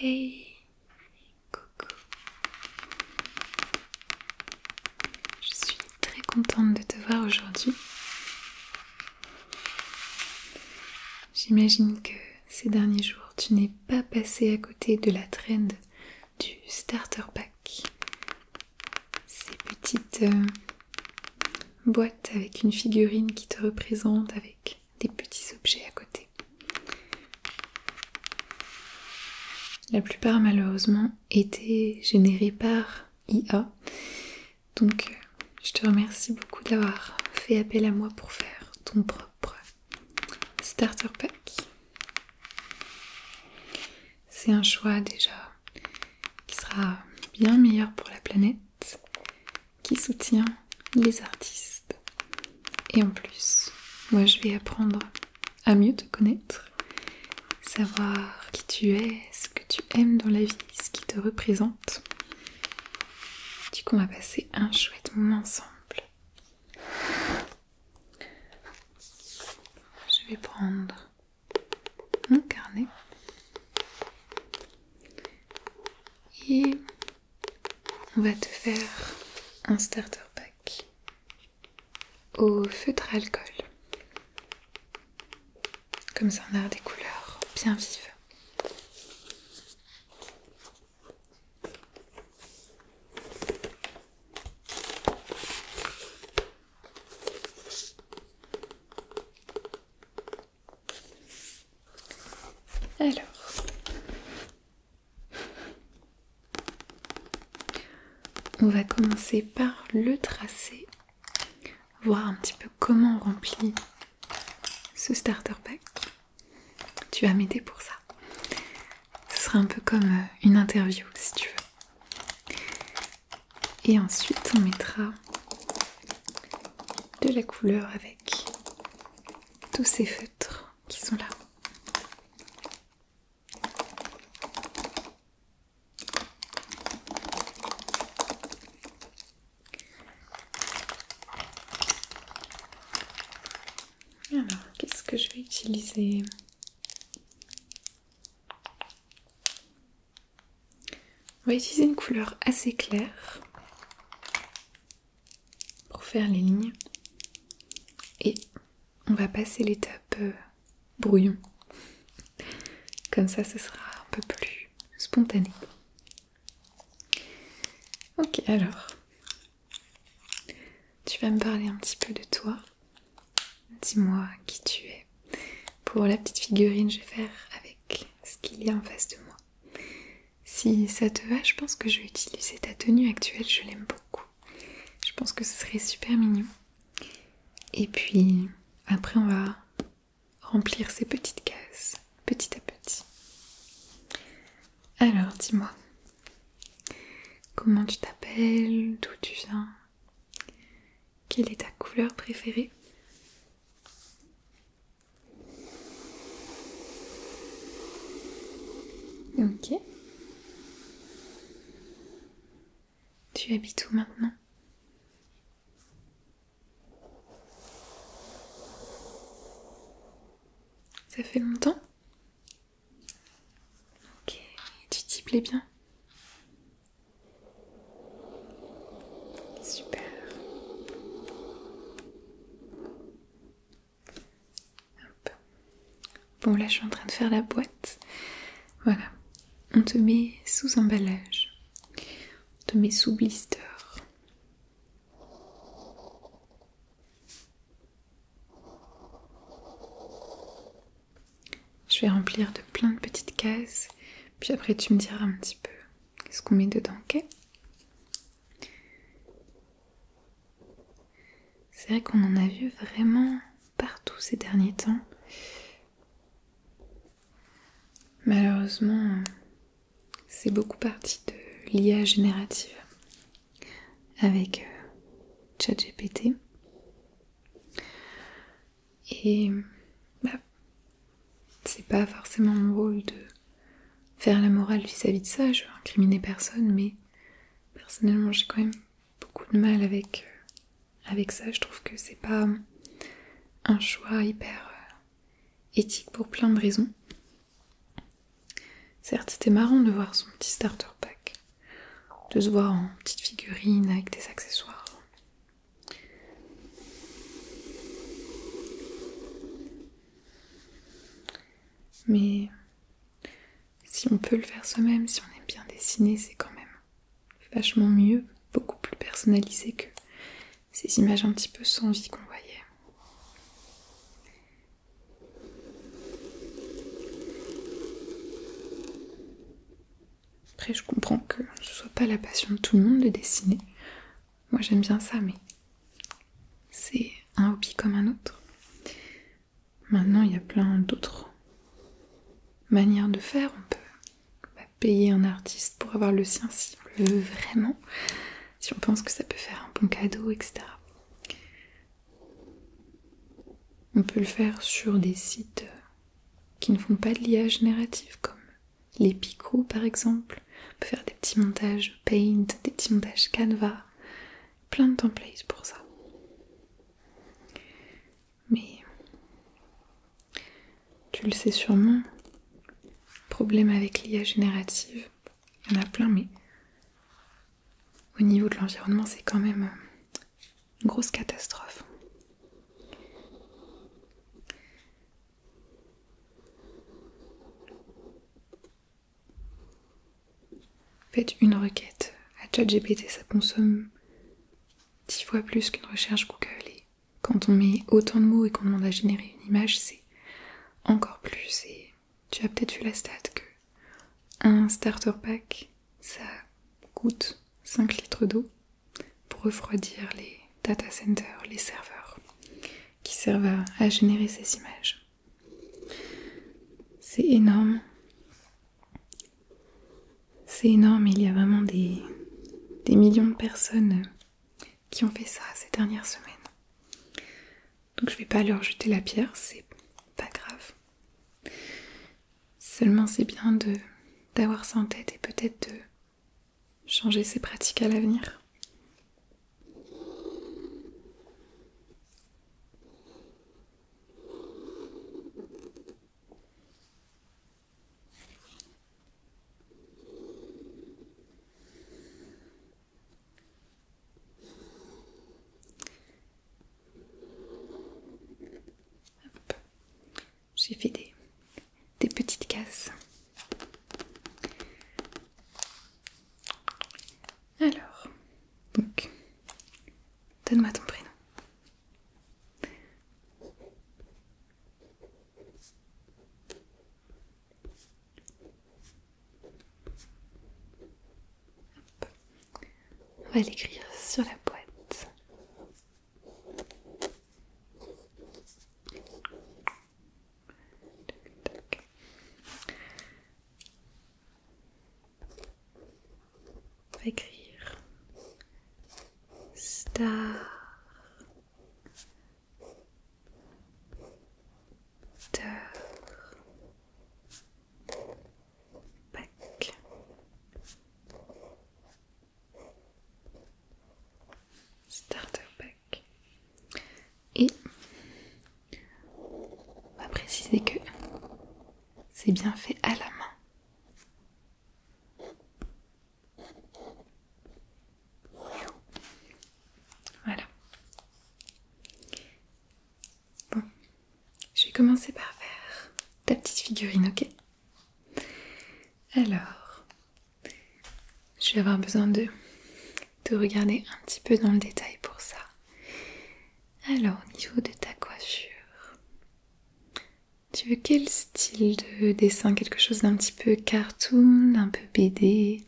Hey, coucou. Je suis très contente de te voir aujourd'hui. J'imagine que ces derniers jours, tu n'es pas passé à côté de la trend du starter pack. Ces petites boîtes avec une figurine qui te représente avec des petits objets à côté. La plupart malheureusement étaient générés par IA. Donc je te remercie beaucoup d'avoir fait appel à moi pour faire ton propre starter pack. C'est un choix déjà qui sera bien meilleur pour la planète, qui soutient les artistes. Et en plus, moi je vais apprendre à mieux te connaître, savoir qui tu es, ce que tu aimes dans la vie, ce qui te représente. Du coup, on va passer un chouette moment ensemble. Je vais prendre mon carnet et on va te faire un starter pack au feutre à alcool. Comme ça, on a des couleurs bien vives. Alors, on va commencer par le tracé, voir un petit peu comment on remplit ce starter pack. Tu vas m'aider pour ça. Ce sera un peu comme une interview si tu veux. Et ensuite on mettra de la couleur avec tous ces feutres qui sont là. Alors, qu'est-ce que je vais utiliser ? On va utiliser une couleur assez claire pour faire les lignes. Et on va passer l'étape brouillon. Comme ça, ce sera un peu plus spontané. Ok, alors, tu vas me parler un petit peu de toi. Dis-moi qui tu es. Pour la petite figurine, je vais faire avec ce qu'il y a en face de moi. Si ça te va, je pense que je vais utiliser ta tenue actuelle, je l'aime beaucoup. Je pense que ce serait super mignon. Et puis, après on va remplir ces petites cases, petit à petit. Alors, dis-moi, comment tu t'appelles, d'où tu viens, quelle est ta couleur préférée ? Ok. Tu habites où maintenant ? Ça fait longtemps ? Ok. Tu t'y plais bien ? Super. Hop. Bon, là je suis en train de faire la boîte. Voilà. On te met sous emballage. On te met sous blister. Je vais remplir de plein de petites cases. Puis après tu me diras un petit peu ce qu'on met dedans, ok ? C'est vrai qu'on en a vu vraiment partout ces derniers temps. Malheureusement, c'est beaucoup parti de l'IA générative avec ChatGPT. Et c'est pas forcément mon rôle de faire la morale vis-à-vis de ça, je veux incriminer personne, mais personnellement j'ai quand même beaucoup de mal avec ça. Je trouve que c'est pas un choix hyper éthique pour plein de raisons. Certes, c'était marrant de voir son petit starter pack, de se voir en petite figurine avec des accessoires. Mais si on peut le faire soi-même, si on aime bien dessiner, c'est quand même vachement mieux, beaucoup plus personnalisé que ces images un petit peu sans vie qu'on voyait. Après, je comprends que ce soit pas la passion de tout le monde de dessiner. Moi, j'aime bien ça, mais c'est un hobby comme un autre. Maintenant, il y a plein d'autres manières de faire. On peut payer un artiste pour avoir le sien si on le veut vraiment, si on pense que ça peut faire un bon cadeau, etc. On peut le faire sur des sites qui ne font pas de l'IA générative, comme les Pico par exemple. On peut faire des petits montages Paint, des petits montages Canva, plein de templates pour ça. Mais tu le sais sûrement, problème avec l'IA générative, il y en a plein, mais au niveau de l'environnement, c'est quand même une grosse catastrophe. Faites une requête à ChatGPT, ça consomme 10 fois plus qu'une recherche Google. Et quand on met autant de mots et qu'on demande à générer une image, c'est encore plus. Et tu as peut-être vu la stat que un starter pack, ça coûte 5 litres d'eau pour refroidir les data centers, les serveurs qui servent à générer ces images. C'est énorme. C'est énorme, il y a vraiment des millions de personnes qui ont fait ça ces dernières semaines. Donc je vais pas leur jeter la pierre, c'est pas grave. Seulement c'est bien d'avoir ça en tête et peut-être de changer ses pratiques à l'avenir. J'ai fait des petites cases. Alors, donc, donne-moi ton prénom. On va l'écrire sur la boîte. On va écrire Star Pack. Starter Pack. Et on va préciser que c'est bien fait à la main. Voilà. Bon, je vais commencer par faire ta petite figurine, ok? Alors, je vais avoir besoin de regarder un petit peu dans le détail pour ça. Alors, au niveau de ta coiffure, tu veux quel style de dessin? Quelque chose d'un petit peu cartoon, un peu BD,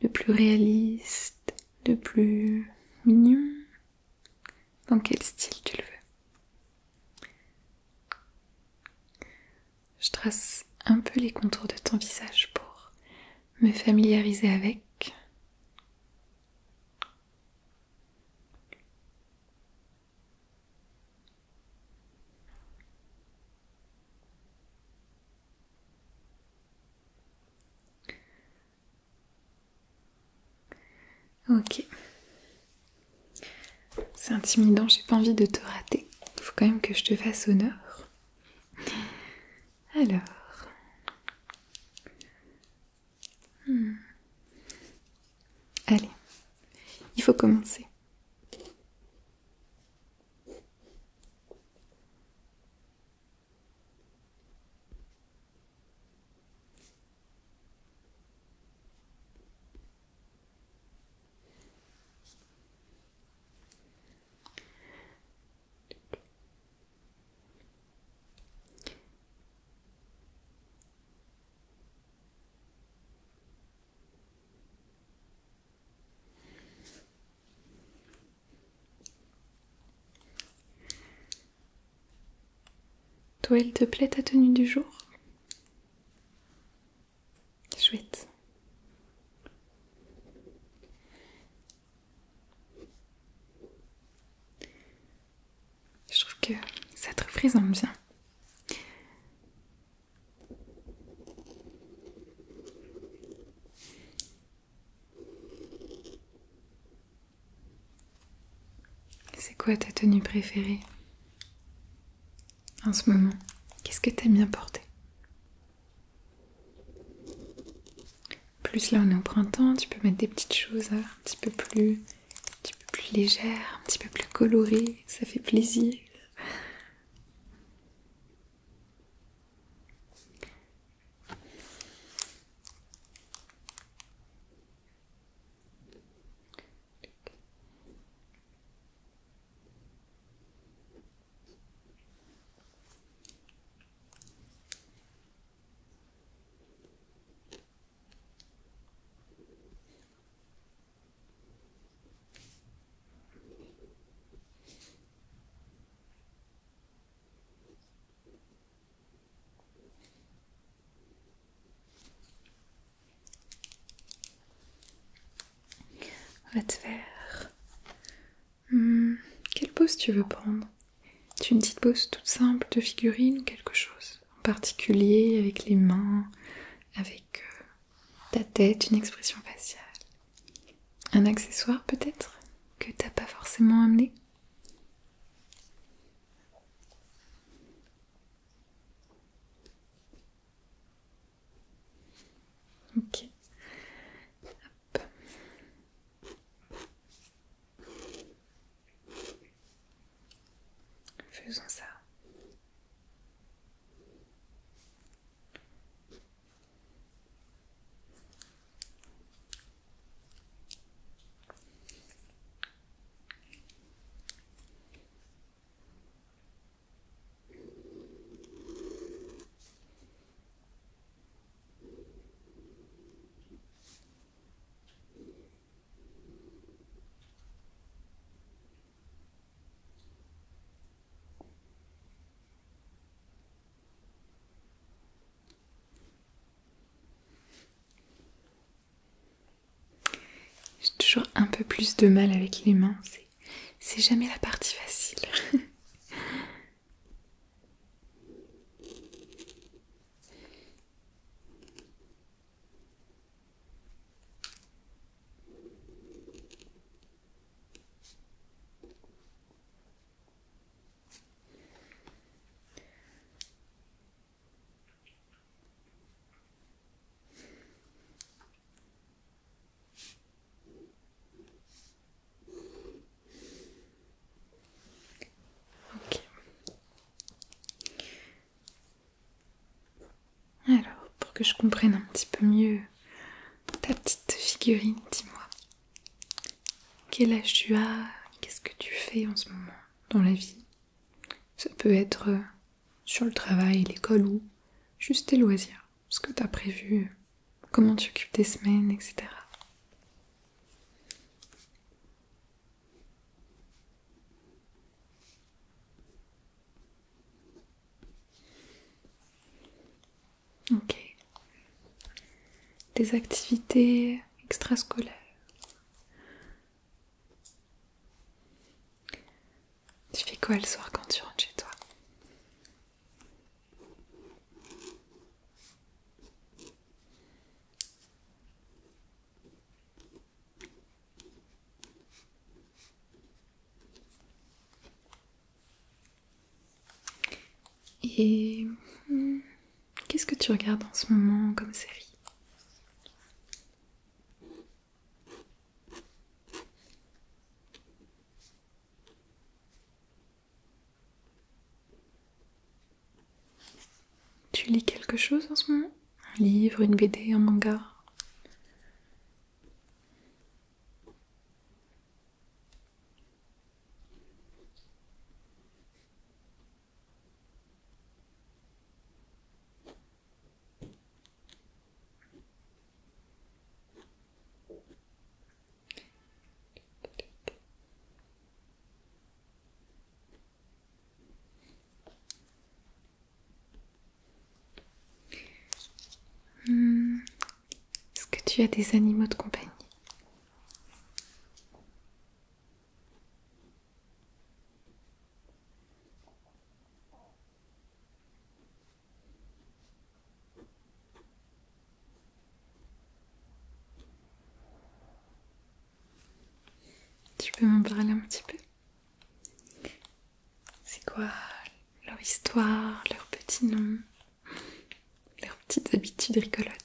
le plus réaliste, le plus mignon? Dans quel style tu le veux? Je trace un peu les contours de ton visage pour me familiariser avec. Ok. C'est intimidant, j'ai pas envie de te rater. Faut quand même que je te fasse honneur. Alors, il faut commencer. Toi, elle te plaît ta tenue du jour? Chouette. Je trouve que ça te représente bien. C'est quoi ta tenue préférée en ce moment? Qu'est-ce que t'aimes bien porter? Plus là on est au printemps, tu peux mettre des petites choses un petit peu plus légères, un petit peu plus colorées, ça fait plaisir. On va te faire... quelle pose tu veux prendre? Tu veux une petite pose toute simple de figurine ou quelque chose en particulier avec les mains, avec ta tête, une expression faciale? Un accessoire peut-être que t'as pas forcément amené? Ok. Hop. Faisons ça. J'ai toujours un peu plus de mal avec les mains, c'est jamais la partie facile. Ok. Alors, pour que je comprenne un petit peu mieux ta petite figurine, dis-moi. Quel âge tu as? Qu'est-ce que tu fais en ce moment dans la vie? Ça peut être sur le travail, l'école ou juste tes loisirs. Ce que tu as prévu, comment tu occupes tes semaines, etc. Ok. Des activités extrascolaires. Tu fais quoi le soir quand tu rentres chez toi? Et qu'est-ce que tu regardes en ce moment comme série? tu lis quelque chose en ce moment? Un livre, une BD, un manga? Est-ce que tu as des animaux de compagnie? Tu peux m'en parler un petit peu? C'est quoi leur histoire, leurs petits noms, leurs petites habitudes rigolotes?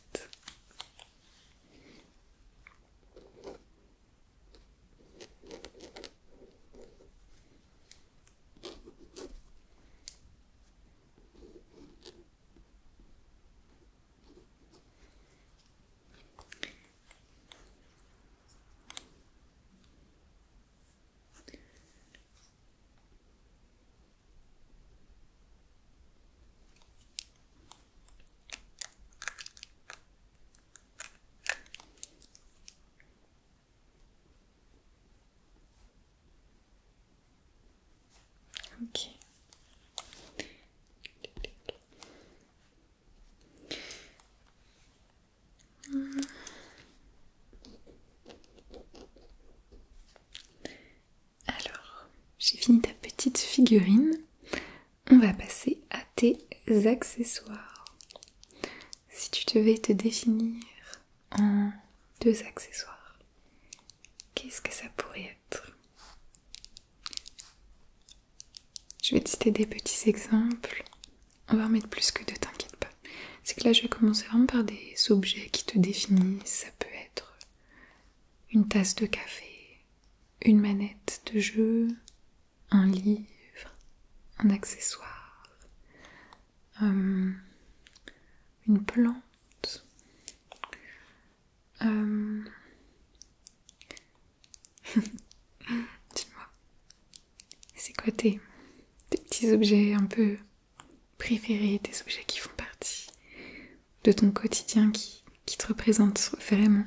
Ok. Alors, j'ai fini ta petite figurine. On va passer à tes accessoires. Si tu devais te définir en 2 accessoires, qu'est-ce que ça pourrait être? Je vais te citer des petits exemples. On va en mettre plus que 2, t'inquiète pas. C'est que là, je vais commencer vraiment par des objets qui te définissent. Ça peut être une tasse de café, une manette de jeu, un livre, un accessoire, une plante, dis-moi, c'est quoi tes petits objets un peu préférés, des objets qui font partie de ton quotidien, qui te représentent vraiment?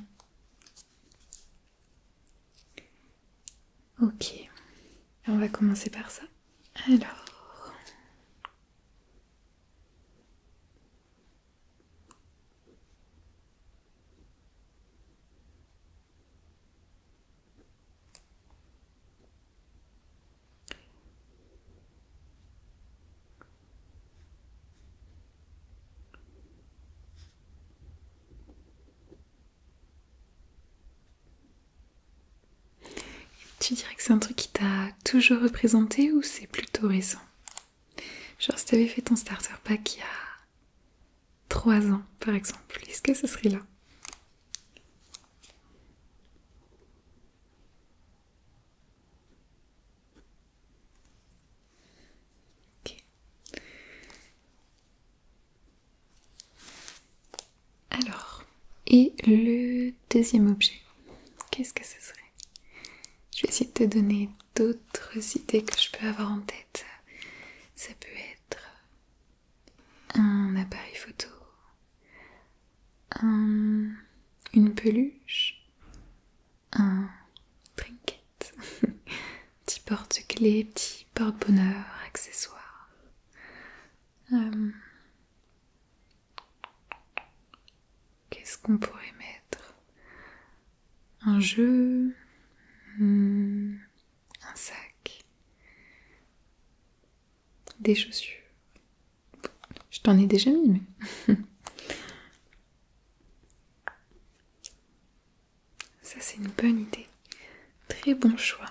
Ok, on va commencer par ça. Alors, tu dirais que c'est un truc qui t'a toujours représenté ou c'est plutôt récent? Genre si t'avais fait ton starter pack il y a 3 ans par exemple, est-ce que ce serait là? Ok. Alors, et le deuxième objet, qu'est-ce que ce serait? Je vais essayer de te donner d'autres idées que je peux avoir en tête. Ça peut être un appareil photo, une peluche, un trinket, petit porte-clés, petit porte-bonheur, accessoire. Qu'est-ce qu'on pourrait mettre? Un jeu, un sac, des chaussures. Je t'en ai déjà mis, mais... Ça, c'est une bonne idée. Très bon choix.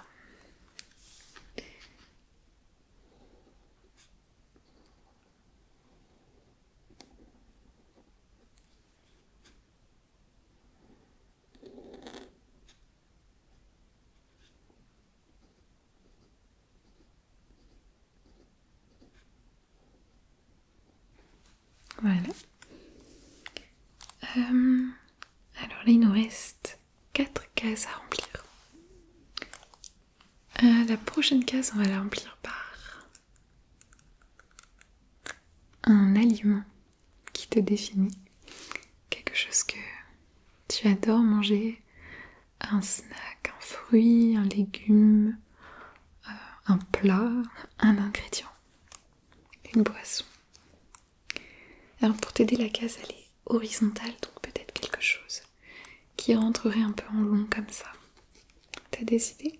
Voilà. Alors là, il nous reste 4 cases à remplir. La prochaine case, on va la remplir par un aliment qui te définit. Quelque chose que tu adores manger, un snack, un fruit, un légume, un plat, un ingrédient, une boisson. Alors pour t'aider, la case elle est horizontale, donc peut-être quelque chose qui rentrerait un peu en long comme ça. T'as des idées?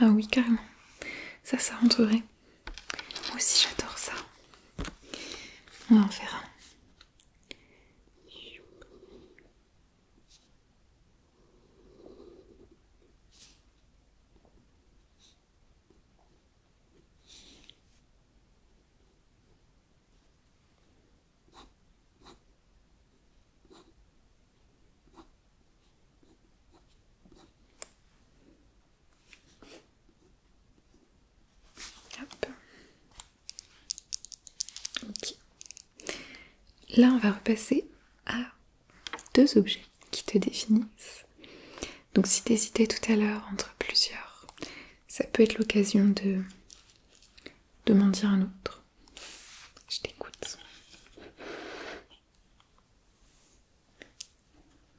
Ah oui, carrément. Ça rentrerait. Moi aussi j'adore ça. On va en faire un. Hop. Ok. Là, on va repasser à 2 objets qui te définissent. Donc si t'hésitais tout à l'heure entre plusieurs, ça peut être l'occasion de m'en dire un autre. Je t'écoute.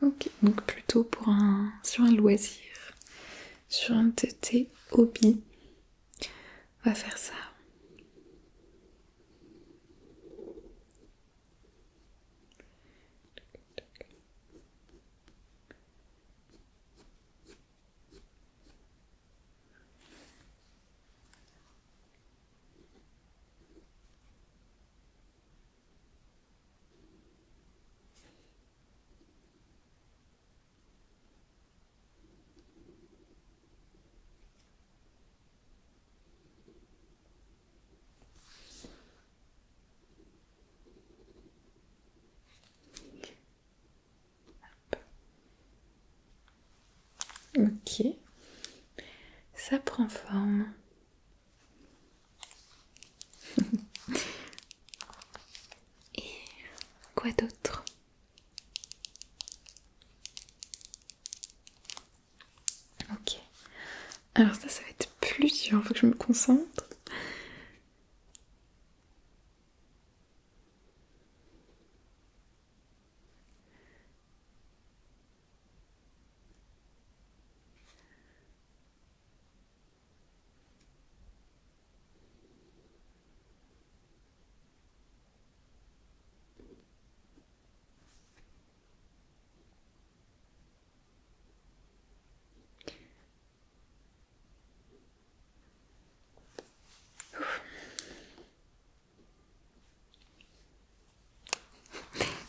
Ok, donc plutôt sur un loisir, sur un de tes hobbies. On va faire ça. Ok, ça prend forme. Et quoi d'autre? Ok, alors ça va être plus dur, faut que je me concentre.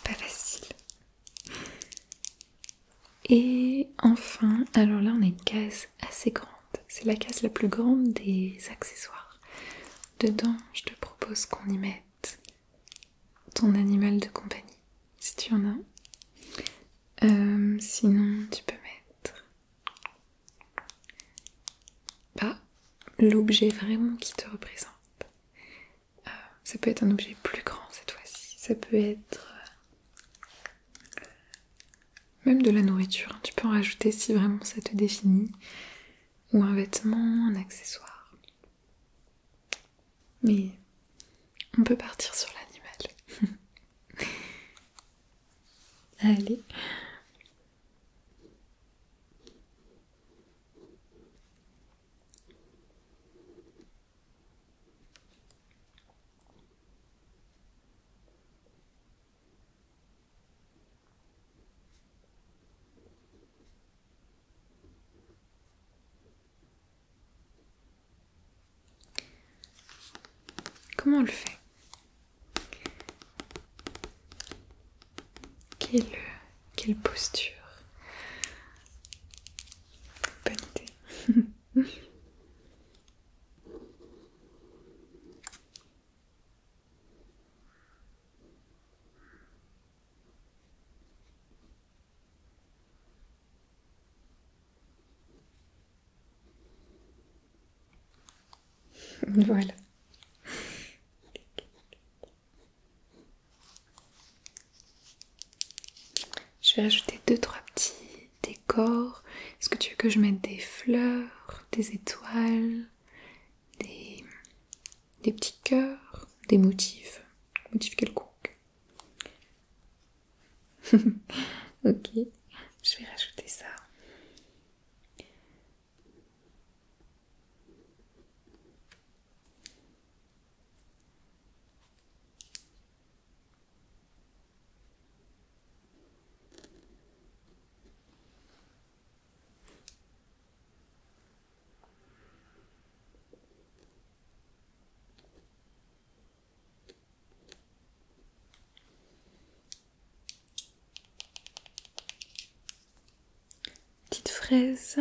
Pas facile. Et enfin, alors là on a une case assez grande. C'est la case la plus grande des accessoires. Dedans, je te propose qu'on y mette ton animal de compagnie, si tu en as un. Sinon, tu peux mettre l'objet vraiment qui te représente. Ça peut être un objet plus grand cette fois-ci. Ça peut être même de la nourriture. Hein. Tu peux en rajouter si vraiment ça te définit. Ou un vêtement, un accessoire. Mais on peut partir sur l'animal. Allez. Comment on le fait? Quelle posture? Bonne idée. Voilà. Je vais rajouter 2-3 petits décors. Est-ce que tu veux que je mette des fleurs, des étoiles, des petits cœurs, des motifs quelconques? Ok, je vais rajouter ça. Petite fraise.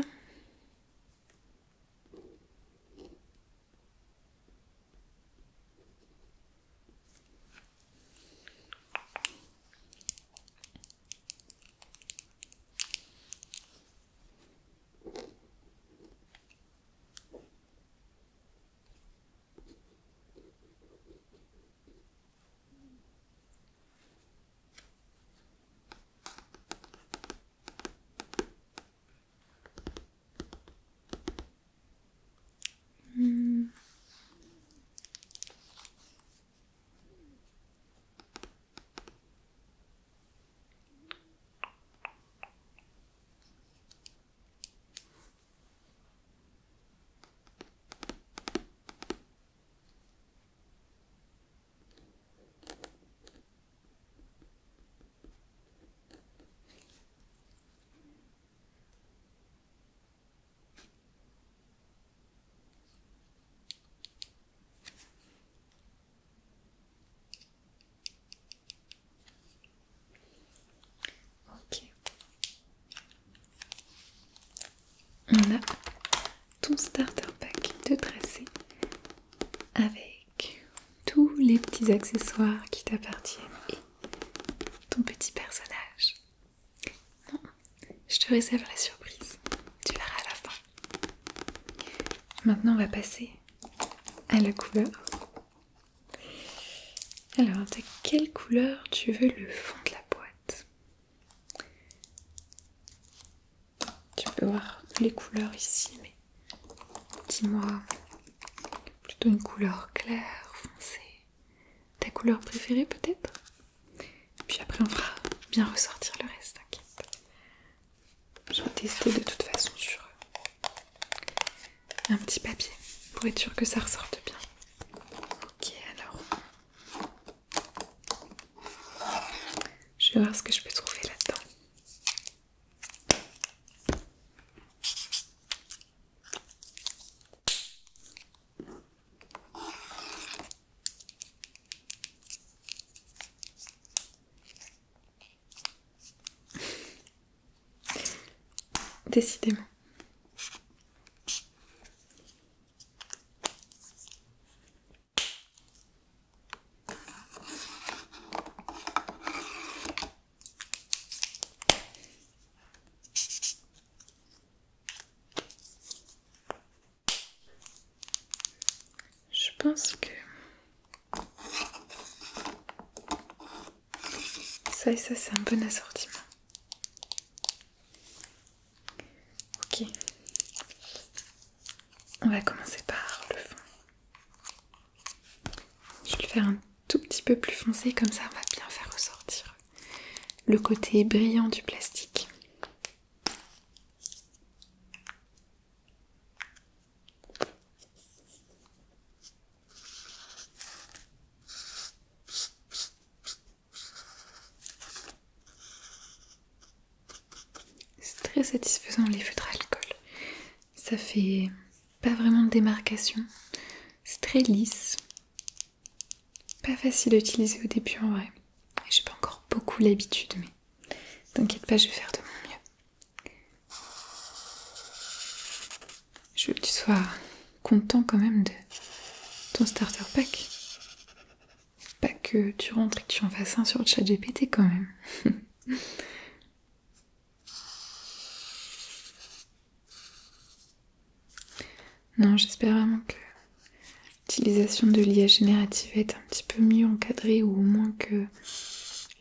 Ok. On a ton starter pack de tracé avec tous les petits accessoires qui t'appartiennent et ton petit personnage. Non, je te réserve la surprise. Tu verras à la fin. Maintenant, on va passer à la couleur. Alors, de quelle couleur tu veux le fond de la boîte? Tu peux voir les couleurs ici, mais dis-moi plutôt une couleur claire, foncée. Ta couleur préférée peut-être? Puis après on fera bien ressortir le reste, t'inquiète. Je vais tester de toute façon sur un petit papier pour être sûr que ça ressorte bien. Ok, alors je vais voir ce que je peux trouver là-dedans. Décidément. Je pense que ça et ça, c'est un bon assortiment. Ok. On va commencer par le fond. Je vais le faire un tout petit peu plus foncé, comme ça on va bien faire ressortir le côté brillant du plastique. C'est très satisfaisant les feutres à alcool. Ça fait pas vraiment de démarcation. C'est très lisse. Pas facile à utiliser au début en vrai. Et j'ai pas encore beaucoup l'habitude, mais t'inquiète pas, je vais faire de mon mieux. Je veux que tu sois content quand même de ton starter pack. Pas que tu rentres et que tu en fasses un sur le chat GPT quand même. Non, j'espère vraiment que l'utilisation de l'IA générative est un petit peu mieux encadrée, ou au moins que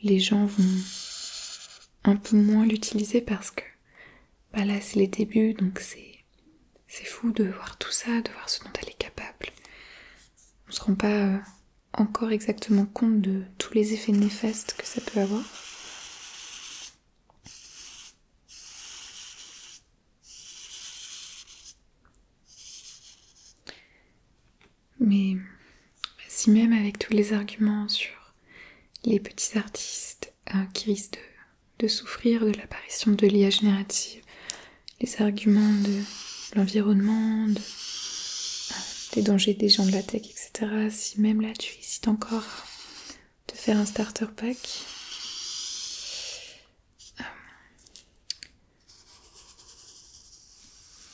les gens vont un peu moins l'utiliser, parce que bah là c'est les débuts, donc c'est fou de voir tout ça, de voir ce dont elle est capable. On se rend pas encore exactement compte de tous les effets néfastes que ça peut avoir. Mais si même avec tous les arguments sur les petits artistes qui risquent de souffrir de l'apparition de l'IA générative, les arguments de l'environnement, des dangers des gens de la tech, etc., si même là tu hésites encore de faire un starter pack,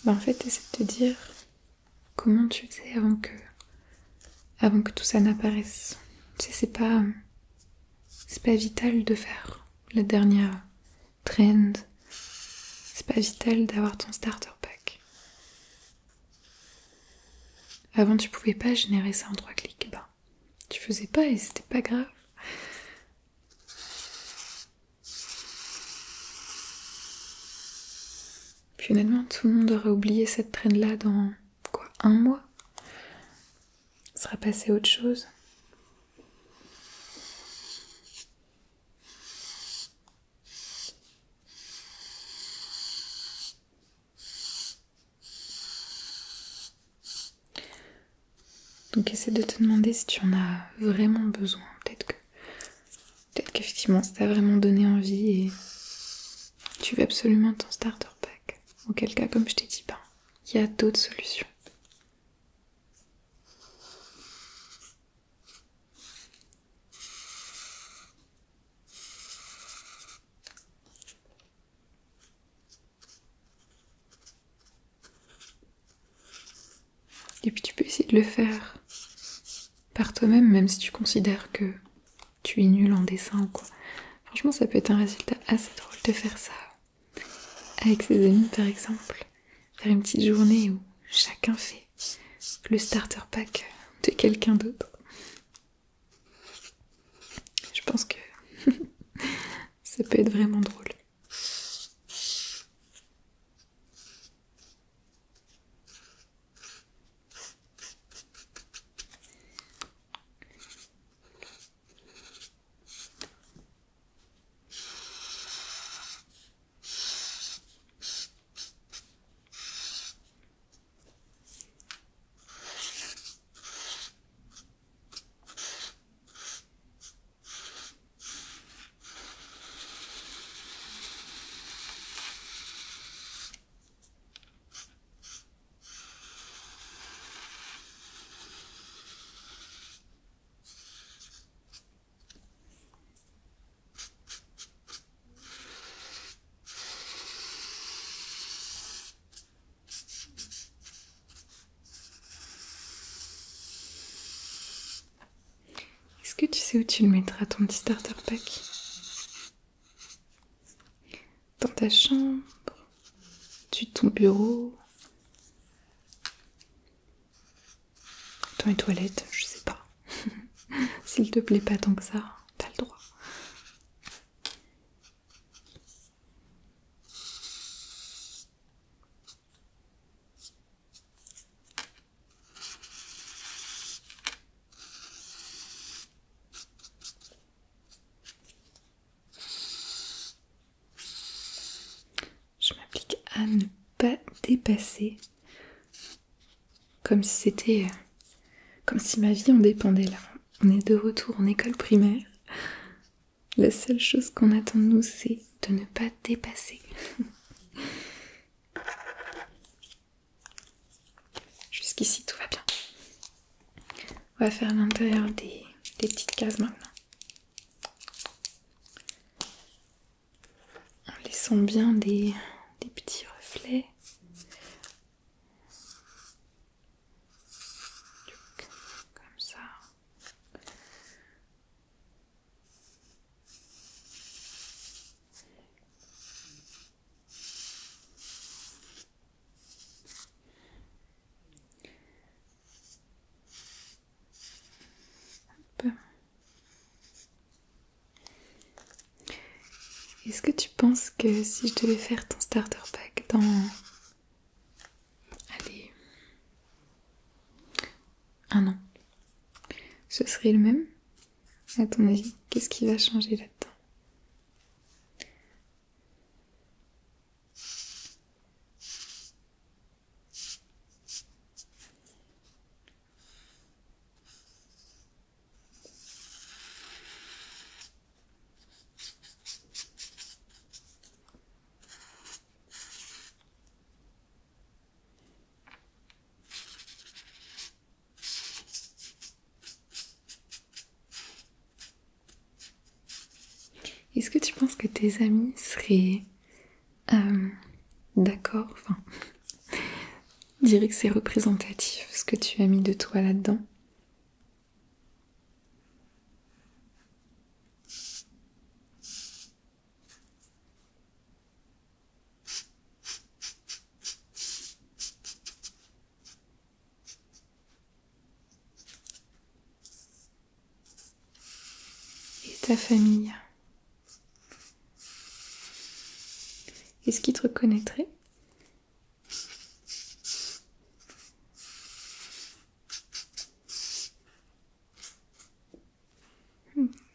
en fait essaie de te dire comment tu faisais avant que tout ça n'apparaisse. Tu sais, c'est pas vital de faire la dernière trend, c'est pas vital d'avoir ton starter pack. Avant tu pouvais pas générer ça en 3 clics, tu faisais pas et c'était pas grave. Puis honnêtement, tout le monde aurait oublié cette trend-là dans, 1 mois. Ça sera passé à autre chose. Donc essaie de te demander si tu en as vraiment besoin. Peut-être qu'effectivement ça t'a vraiment donné envie et tu veux absolument ton starter pack. Auquel cas, comme je t'ai dit, il y a d'autres solutions. Et puis tu peux essayer de le faire par toi-même, même si tu considères que tu es nul en dessin ou quoi. Franchement, ça peut être un résultat assez drôle de faire ça avec ses amis, par exemple. Faire une petite journée où chacun fait le starter pack de quelqu'un d'autre. Je pense que ça peut être vraiment drôle. Est-ce que tu sais où tu le mettras, ton petit starter pack? Dans ta chambre? Au-dessus de ton bureau? Dans les toilettes? Je sais pas. S'il te plaît pas tant que ça, t'as le droit. Je m'applique à ne pas dépasser, comme si ma vie en dépendait là. On est de retour en école primaire. La seule chose qu'on attend de nous, c'est de ne pas dépasser. Jusqu'ici, tout va bien. On va faire l'intérieur des petites cases maintenant. En laissant bien des petits reflets. Comme ça. Est-ce que tu penses que si je devais faire ton starter pack dans... Allez... un an, ce serait le même? À ton avis, qu'est-ce qui va changer là-dedans? Est-ce que tu penses que tes amis seraient d'accord, enfin, diraient que c'est représentatif ce que tu as mis de toi là-dedans? Et ta famille? Est-ce qu'ils te reconnaîtraient?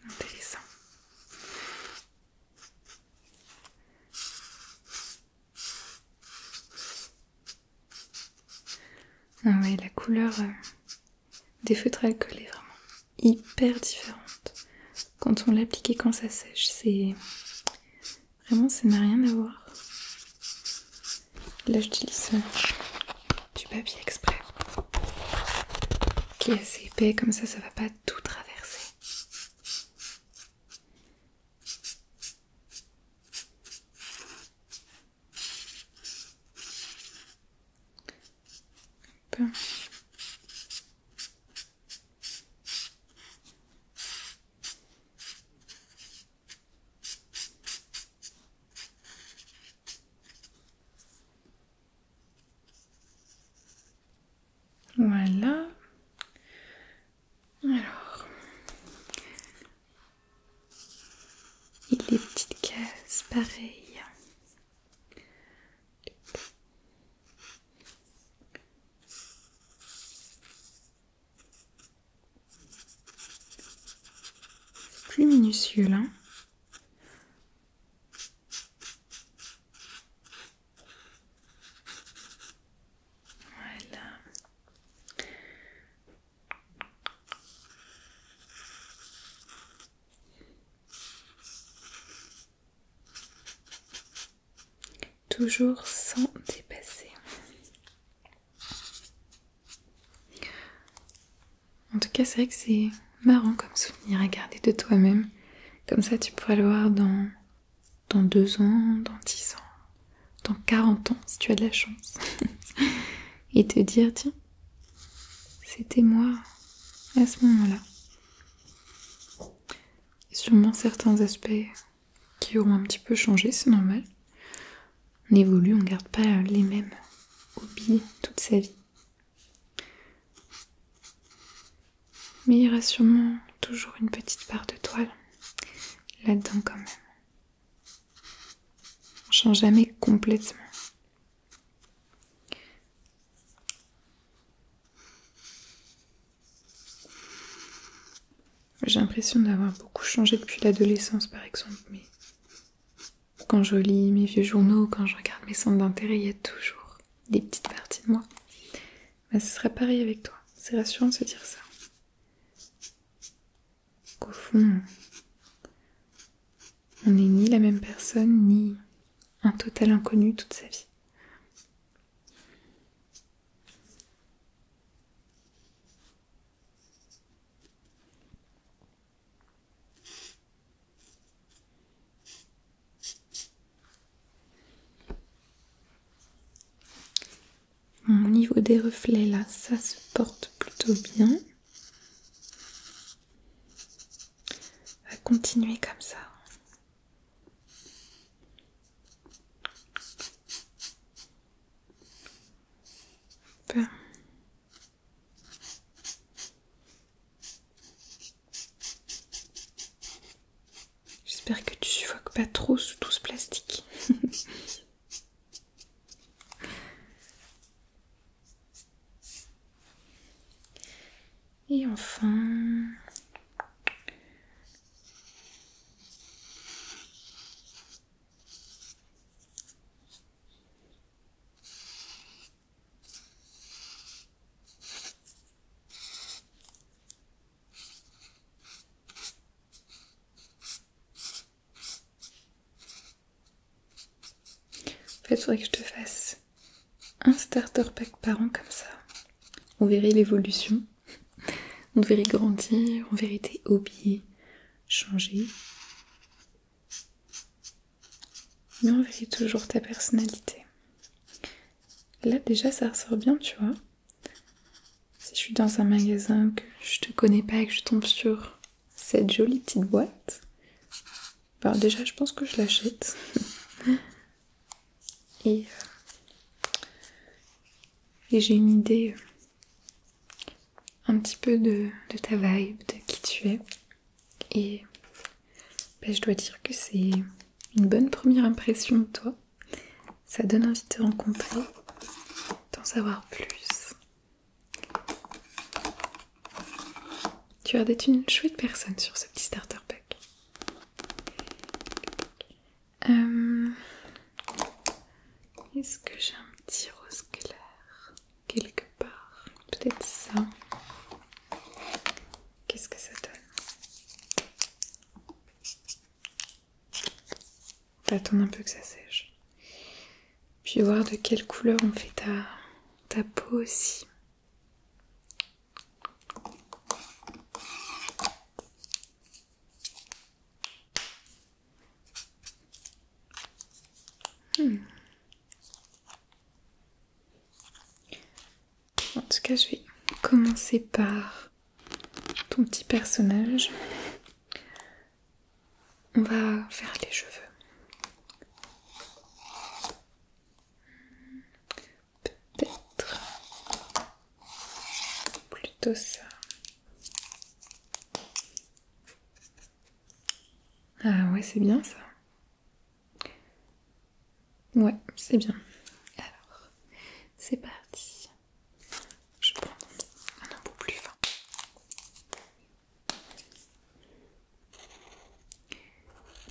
Intéressant. Ah ouais, la couleur des feutres alcool est vraiment hyper différente. Quand on l'applique et quand ça sèche, c'est... Vraiment, ça n'a rien à voir. Là, j'utilise du papier exprès, qui est assez épais, comme ça va pas tout traverser. Hop. Voilà. Alors, et les petites cases, pareil. Plus minutieux là. Voilà. Toujours sans dépasser. En tout cas, c'est vrai que c'est marrant comme souvenir à garder de toi-même. Comme ça, tu pourras le voir dans 2 ans, dans 10 ans, dans 40 ans, si tu as de la chance. Et te dire, tiens, c'était moi à ce moment-là. Et sûrement certains aspects qui auront un petit peu changé, c'est normal. On évolue, on ne garde pas les mêmes hobbies toute sa vie. Mais il y aura sûrement toujours une petite part de toi là-dedans quand même. On ne change jamais complètement. J'ai l'impression d'avoir beaucoup changé depuis l'adolescence par exemple, mais quand je lis mes vieux journaux, quand je regarde mes centres d'intérêt, il y a toujours des petites parties de moi. Bah, ce sera pareil avec toi, c'est rassurant de se dire ça. Qu'au fond, on n'est ni la même personne, ni un total inconnu toute sa vie. Au niveau des reflets là, ça se porte plutôt bien. On va continuer comme ça. Hop. J'espère que tu suffoques pas trop sous tout ce plastique. Et enfin... En fait, il faudrait que je te fasse un starter pack par an comme ça. On verrait l'évolution. On te verrait grandir, on verrait tes hobbies changer. Mais on verrait toujours ta personnalité. Là déjà ça ressort bien, tu vois. Si je suis dans un magasin que je te connais pas et que je tombe sur cette jolie petite boîte, bah déjà je pense que je l'achète. Et j'ai une idée un petit peu de ta vibe, de qui tu es. Et bah, je dois dire que c'est une bonne première impression de toi. Ça donne envie de te rencontrer, d'en savoir plus. Tu as d'être une chouette personne sur ce petit starter pack. Est-ce que j'ai un petit rose clair quelque part? Peut-être ça. Qu'est-ce que ça donne? On va attendre un peu que ça sèche. Puis voir de quelle couleur on fait ta peau aussi. En tout cas, je vais commencer par ton petit personnage. On va faire les cheveux. Peut-être plutôt ça. Ah ouais, c'est bien ça. Ouais, c'est bien. Alors, c'est parti. Je prends un embout plus fin.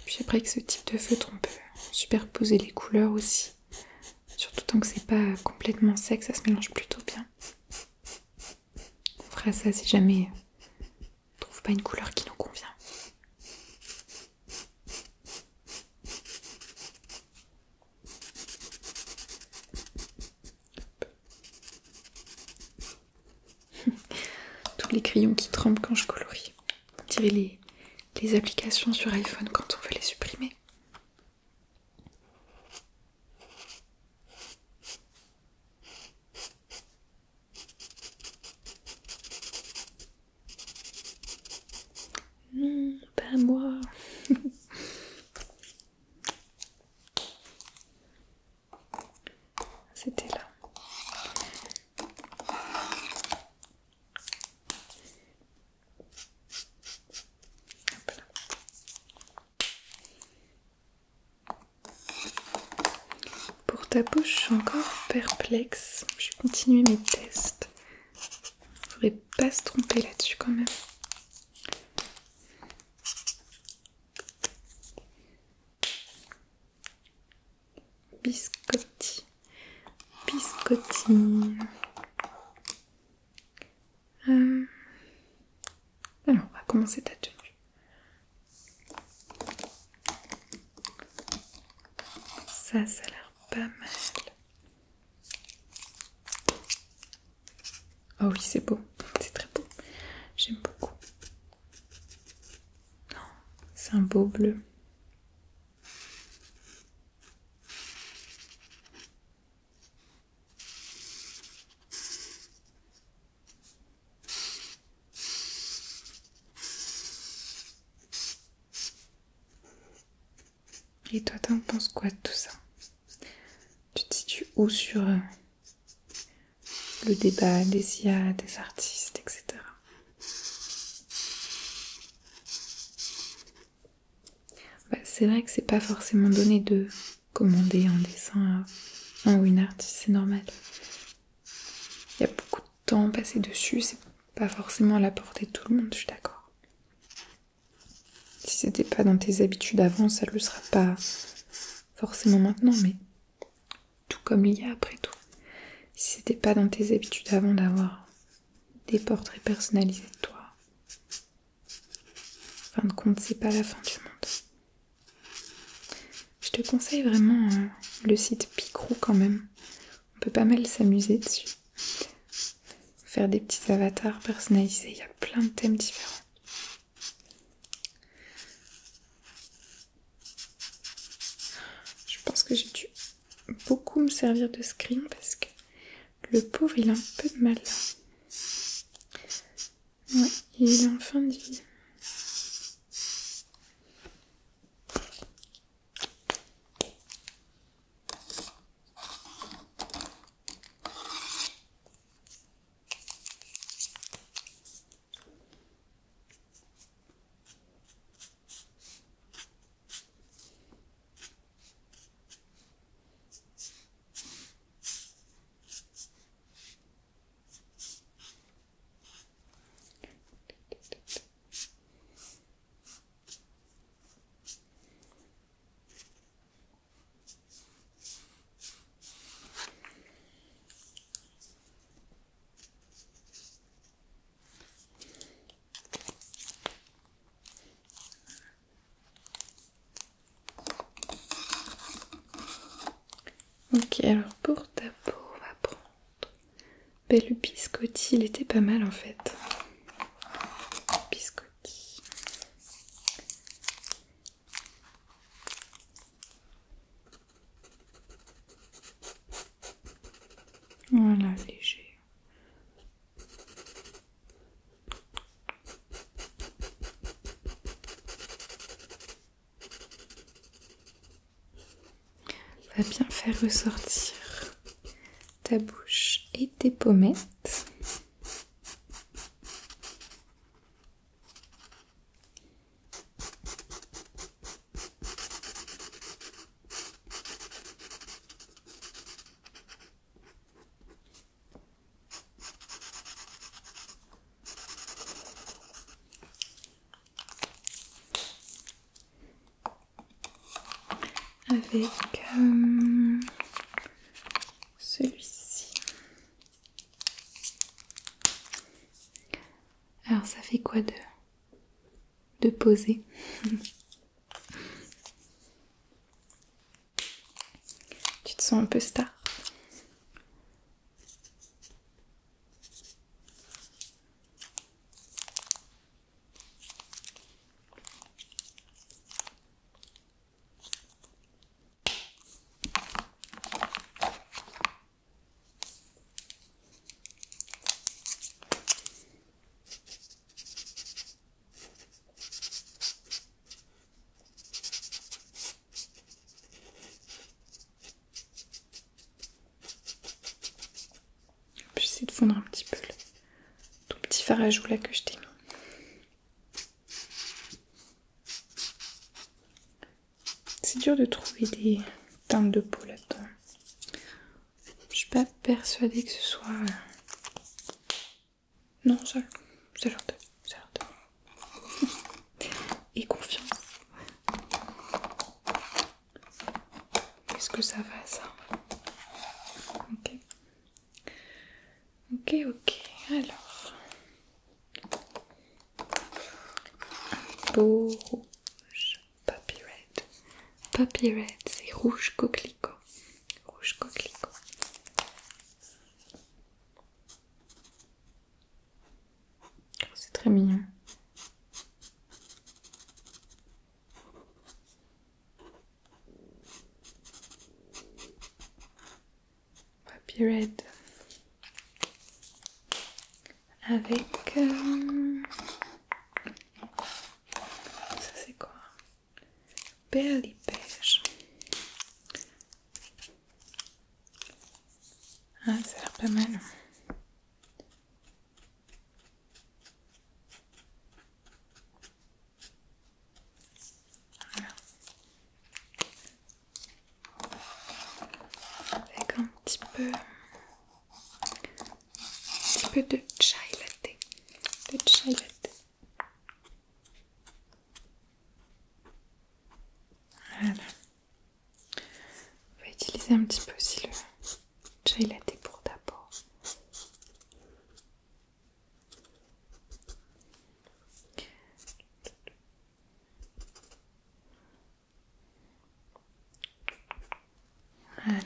Puis après, avec ce type de feutre, on peut superposer les couleurs aussi. Surtout tant que c'est pas complètement sec, ça se mélange plutôt bien. On fera ça si jamais on trouve pas une couleur qui nous convient. Tous les crayons qui tremblent quand je colorie. On dirait les applications sur iPhone quand on veut les supprimer. Non, pas moi. C'était là. Hop là. Pour ta peau, je suis encore perplexe. Je vais continuer mes tests. Faudrait pas se tromper là-dessus quand même. Biscotti. Alors, on va commencer ta tenue. Ça a l'air pas mal. Oh oui, c'est beau. C'est très beau. J'aime beaucoup. C'est un beau bleu. Et toi, t'en penses quoi de tout ça? Tu te situes où sur le débat des IA, des artistes, etc. c'est vrai que c'est pas forcément donné de commander un dessin à un ou une artiste, c'est normal. Il y a beaucoup de temps passé dessus, c'est pas forcément à la portée de tout le monde, je suis d'accord. Si c'était pas dans tes habitudes avant, ça le sera pas forcément maintenant, mais tout comme il y a après tout. Si c'était pas dans tes habitudes avant d'avoir des portraits personnalisés de toi, en fin de compte, c'est pas la fin du monde. Je te conseille vraiment le site Picrou quand même. On peut pas mal s'amuser dessus. Faire des petits avatars personnalisés, il y a plein de thèmes différents. Je pense que j'ai dû beaucoup me servir de screen parce que le pauvre il a un peu de mal là. Ouais, il est en fin de vie. Ok, alors pour ta peau, on va prendre le biscotti, il était pas mal en fait. Biscotti. Voilà, léger. Va bien faire ressortir ta bouche et tes pommettes. Avec celui-ci. Alors ça fait quoi de poser? Tu te sens un peu star? J'essaie de fondre un petit peu le tout petit fard à joues là que je t'ai mis. C'est dur de trouver des teintes de peau là-dedans. Je suis pas persuadée que ce soit... Non, ça leur donne. Et confiance. Est-ce que ça va ça? Ok. Ok. Alors. Beau rouge. Poppy red. Poppy red, c'est rouge coquelicot. Rouge coquelicot. C'est très mignon. Poppy red. Avec... ça c'est quoi? Belly beige. Ah, ça a l'air pas mal. Voilà. peu de chai latte. De chai latte. Voilà. On va utiliser un petit peu aussi le chai latte pour ta peau. Voilà.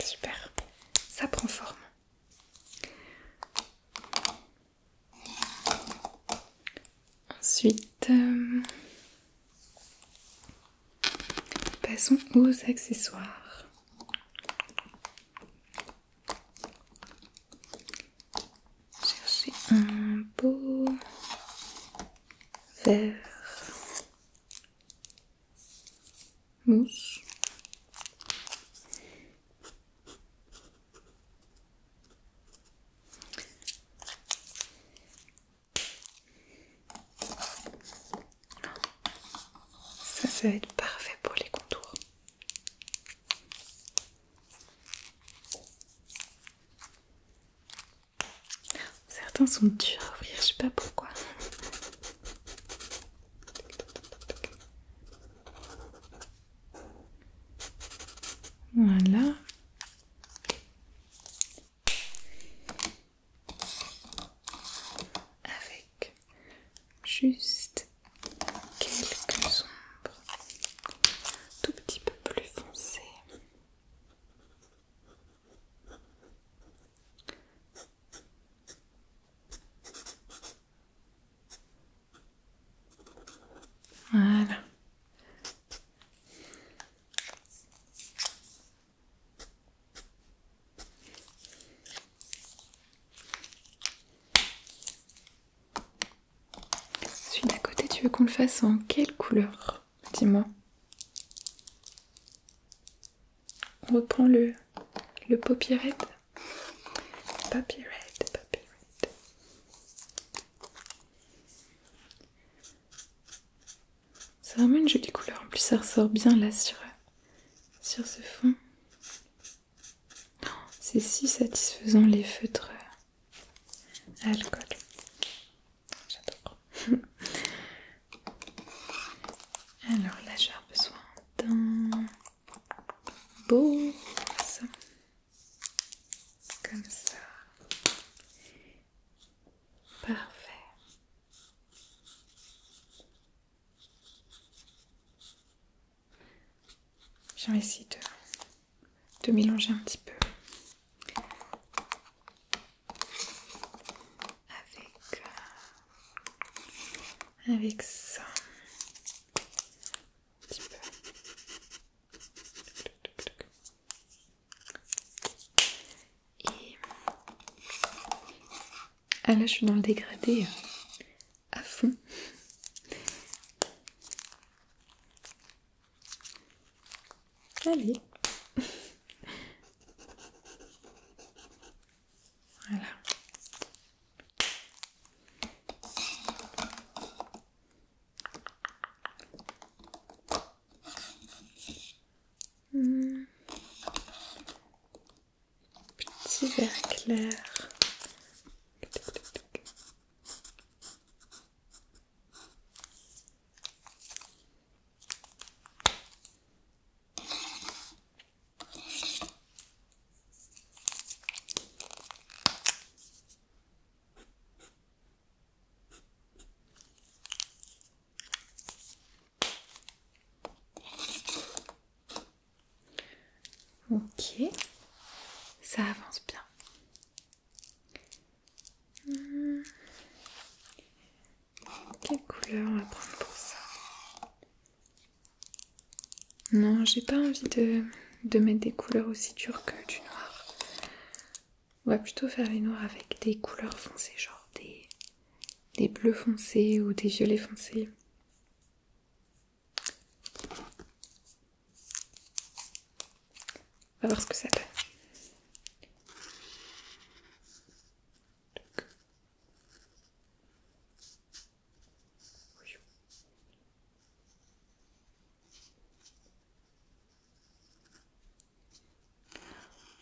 Super, ça prend forme. Ensuite, passons aux accessoires. Chercher un beau verre mousse. Ça va être parfait pour les contours. Certains sont durs à ouvrir, je sais pas pourquoi. Voilà. Avec juste quelques ombres, tout petit peu plus foncées. Voilà. Celui d'à côté, tu veux qu'on le fasse en quelle couleur? Dis-moi. On reprend le poppy red. Poppy red, poppy red. C'est vraiment une jolie couleur. En plus, ça ressort bien là sur ce fond. C'est si satisfaisant les feutres à alcool. J'adore. Alors là, j'ai besoin d'un beau ça. Comme ça. Parfait. Je vais essayer de mélanger un petit peu avec ça. Un petit peu. Et ah là, je suis dans le dégradé à fond. Allez. Voilà. Petit vert clair. Ok, ça avance bien. Quelle couleur on va prendre pour ça? Non, j'ai pas envie de mettre des couleurs aussi dures que du noir. On va plutôt faire les noirs avec des couleurs foncées, genre des bleus foncés ou des violets foncés. On va voir ce que ça donne.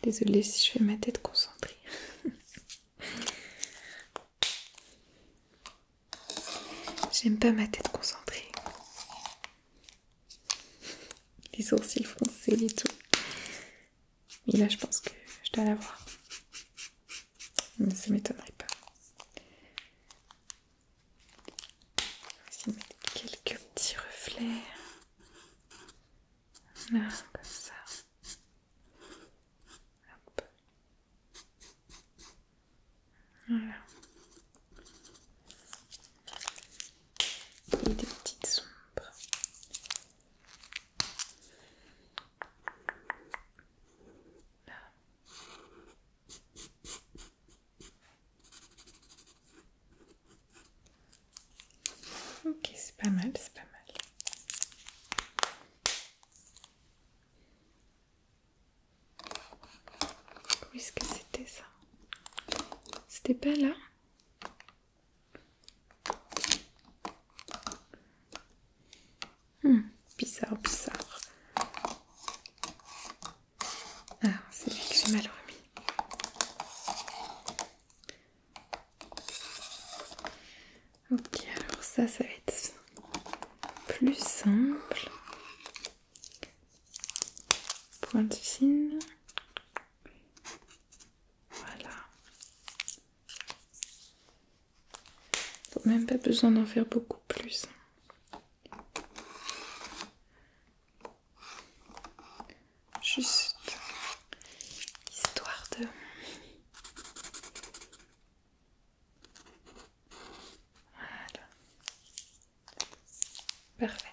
Désolée si je fais ma tête concentrée. J'aime pas ma tête concentrée. Les sourcils froncés et tout. Mais là, je pense que je dois l'avoir. Mais ça m'étonnerait pas. On va essayer de mettre quelques petits reflets. Là, comme ça. Hop. Voilà. Et des petites sombres. Là. Ok, c'est pas mal, c'est pas mal. Où est-ce que c'était ça? C'était pas là? Bizarre, bizarre. Ah, c'est lui que j'ai mal remis. Ok, alors ça va être plus simple. Pointe fine. Voilà. Même pas besoin d'en faire beaucoup plus. Juste histoire de... Voilà. Parfait.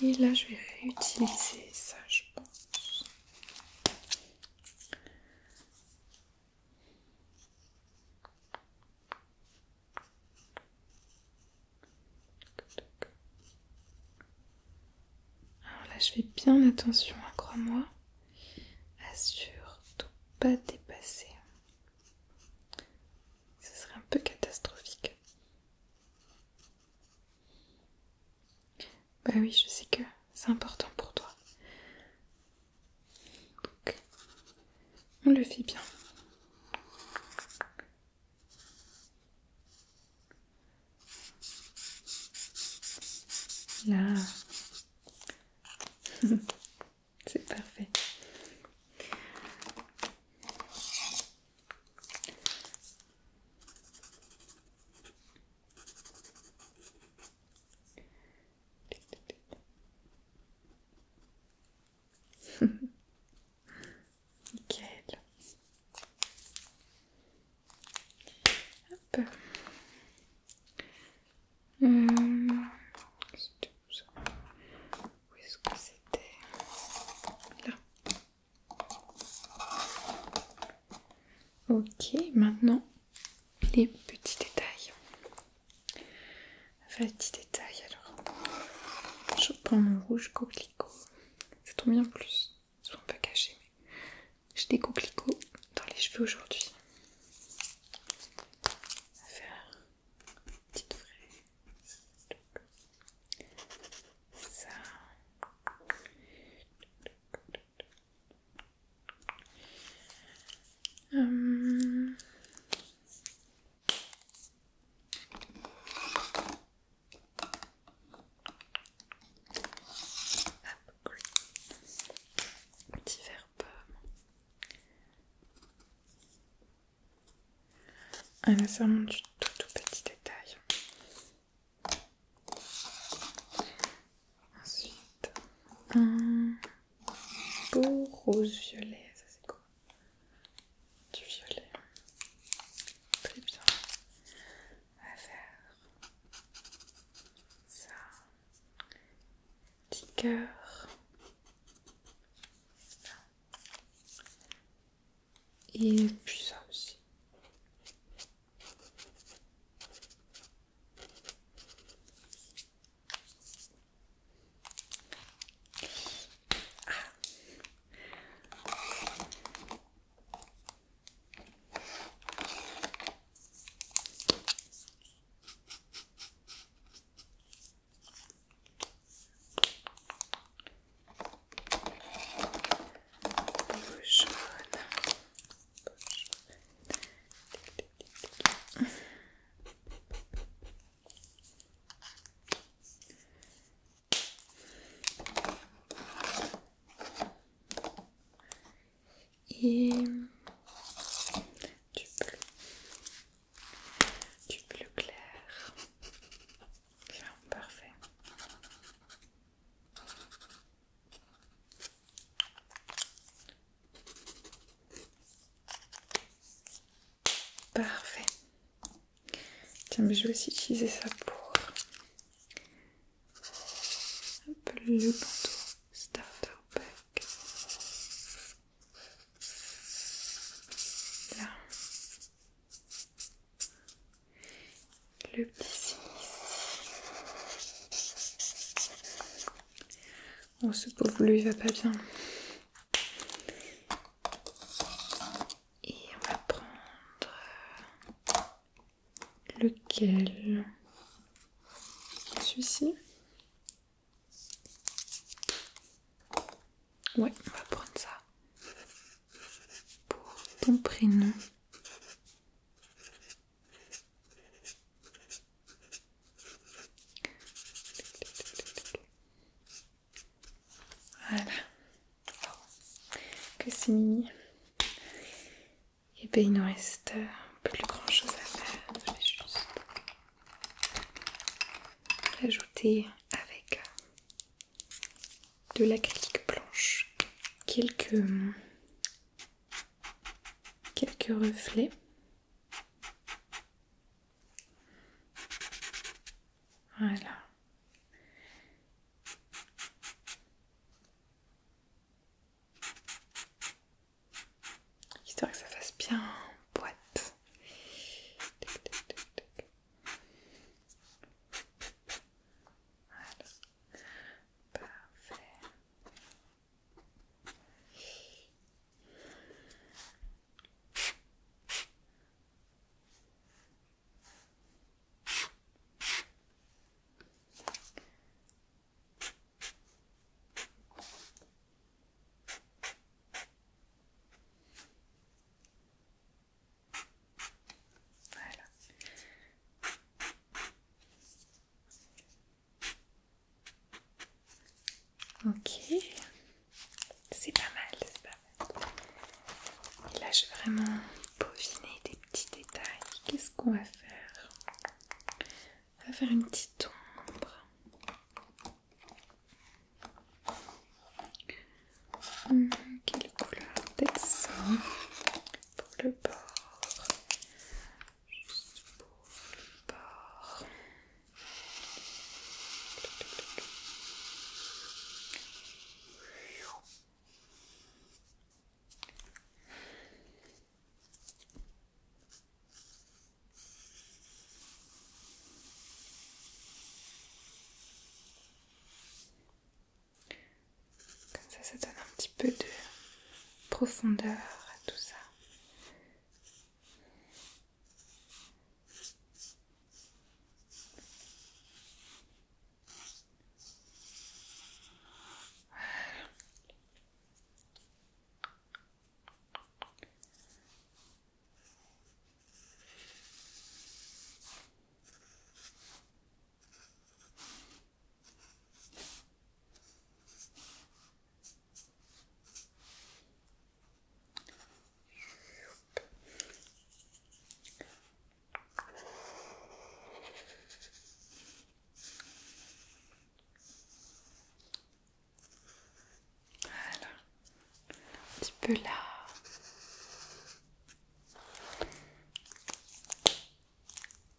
Et là, je vais réutiliser ça, je pense. Alors là, je fais bien attention, hein, crois-moi, à surtout pas dépasser. Ce serait un peu catastrophique. Bah oui, je sais que c'est important pour toi. Donc, on le fait bien. Là, c'est parfait. Nickel. Hop. C'était où ça? Où est-ce que c'était? Là. Ok, maintenant les petits détails. Enfin, les petits détails alors. Je prends mon rouge coquelicot. Ça tombe bien plus. Ils sont un peu cachés, mais j'ai des coquelicots dans les cheveux aujourd'hui. On va faire une petite fraise. Ça. Petit verre pomme. Ah là, ça remonte du tout petit détail. Ensuite, un beau rose violet. Ça c'est quoi? Du violet. Très bien. On va faire ça. Petit cœur. Et puis ça aussi. et du bleu clair. Bien, parfait. Parfait. Tiens, mais je vais aussi utiliser ça pour le bandeau starter pack. Là. Le petit signe ici. Oh, ce pauvre bleu, il va pas bien. Et on va prendre lequel? Celui-ci? Ouais, on va prendre ça pour ton prénom. Voilà. Que c'est mimi. Et ben il nous reste plus grand chose à faire. Je vais juste ajouter avec de l'acrylique blanche quelques reflets. Voilà. Histoire que ça fasse bien boîte. Tac, tac, tac, tac. Voilà. Parfait. Ok, c'est pas mal, c'est pas mal. Et là, je vais vraiment peaufiner des petits détails. Qu'est-ce qu'on va faire? On va faire une petite ombre. Quelle couleur? Peut-être ça pour le bord. Juste pour le bord. Comme ça donne un petit peu de profondeur à tout ça. Voilà, un petit peu là.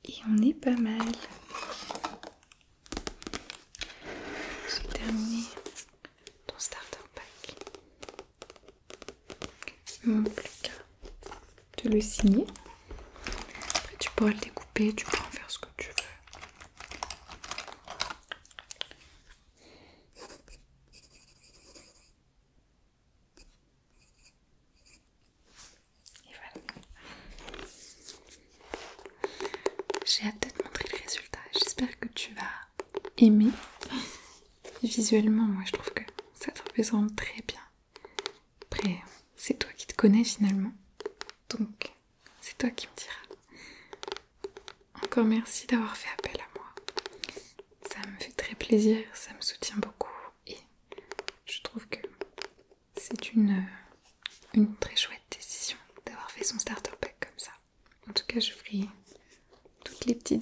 Et on est pas mal. J'ai terminé ton starter pack. Il ne manque plus qu'à te le signer. Après tu pourras le découper, tu pourras en faire ce que tu veux. Et voilà. J'ai hâte de te montrer le résultat. J'espère que tu vas aimer. Et visuellement, moi je trouve que ça te représente très bien. Après, c'est toi qui te connais finalement. Donc, c'est toi qui me diras. Encore merci d'avoir fait appel à moi. Ça me fait très plaisir, ça me soutient beaucoup. Et je trouve que c'est une très chouette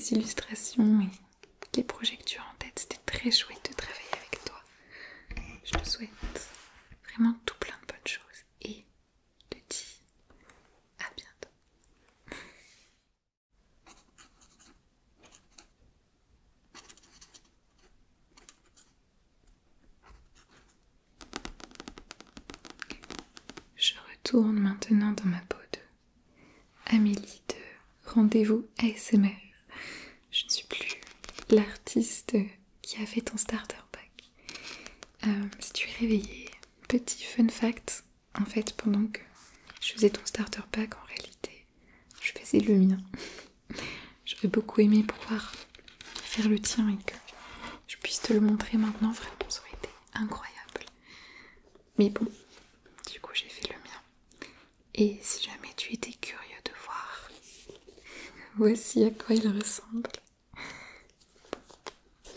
les illustrations et les projecteurs en tête. C'était très chouette de travailler avec toi. Je te souhaite vraiment tout plein de bonnes choses et te dis à bientôt. Je retourne maintenant dans ma peau de Amélie de Rendez-vous ASMR. Je ne suis plus l'artiste qui a fait ton starter pack. Si tu es réveillée, petit fun fact, en fait pendant que je faisais ton starter pack, en réalité, je faisais le mien. J'aurais beaucoup aimé pouvoir faire le tien et que je puisse te le montrer maintenant, vraiment ça aurait été incroyable. Mais bon, du coup j'ai fait le mien. Et si jamais tu étais curieux de voir, voici à quoi il ressemble.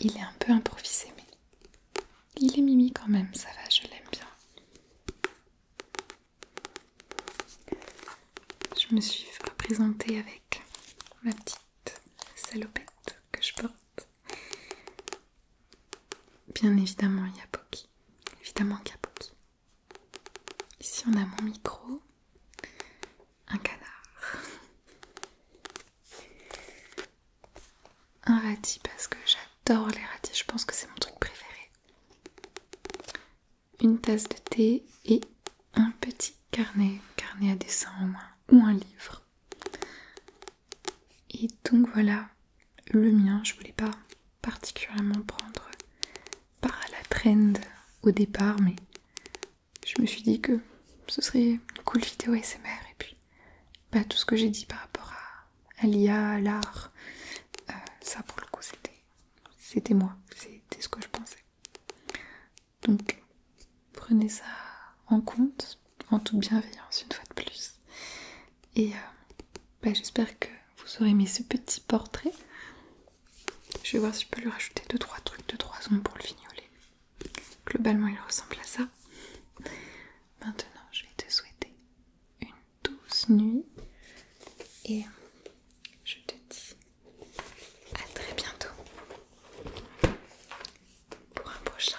Il est un peu improvisé, mais il est mimi quand même, ça va, je l'aime bien. Je me suis représentée avec ma petite salopette que je porte. Bien évidemment, il y a Poki. Évidemment qu'il y a Poki. Ici, on a mon micro, un canard, un radis parce que j'adore les radis, je pense que c'est mon truc préféré. Une tasse de thé et un petit carnet à dessin au moins, ou un livre. Et donc voilà, le mien, je voulais pas particulièrement prendre part à la trend au départ, mais je me suis dit que ce serait une cool vidéo ASMR et puis tout ce que j'ai dit par rapport à l'IA, à l'art, ça pour le coup c'était moi, c'était ce que je pensais. Donc prenez ça en compte, en toute bienveillance une fois de plus. Et j'espère que vous aurez aimé ce petit portrait. Je vais voir si je peux lui rajouter 2-3 trucs, 2-3 ondes pour le fignoler. Globalement, il ressemble à ça. Maintenant, je vais te souhaiter une douce nuit et je te dis à très bientôt pour un prochain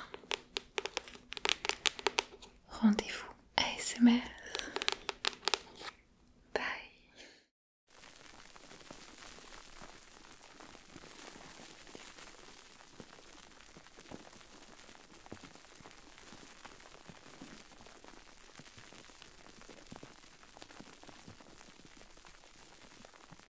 rendez-vous ASMR.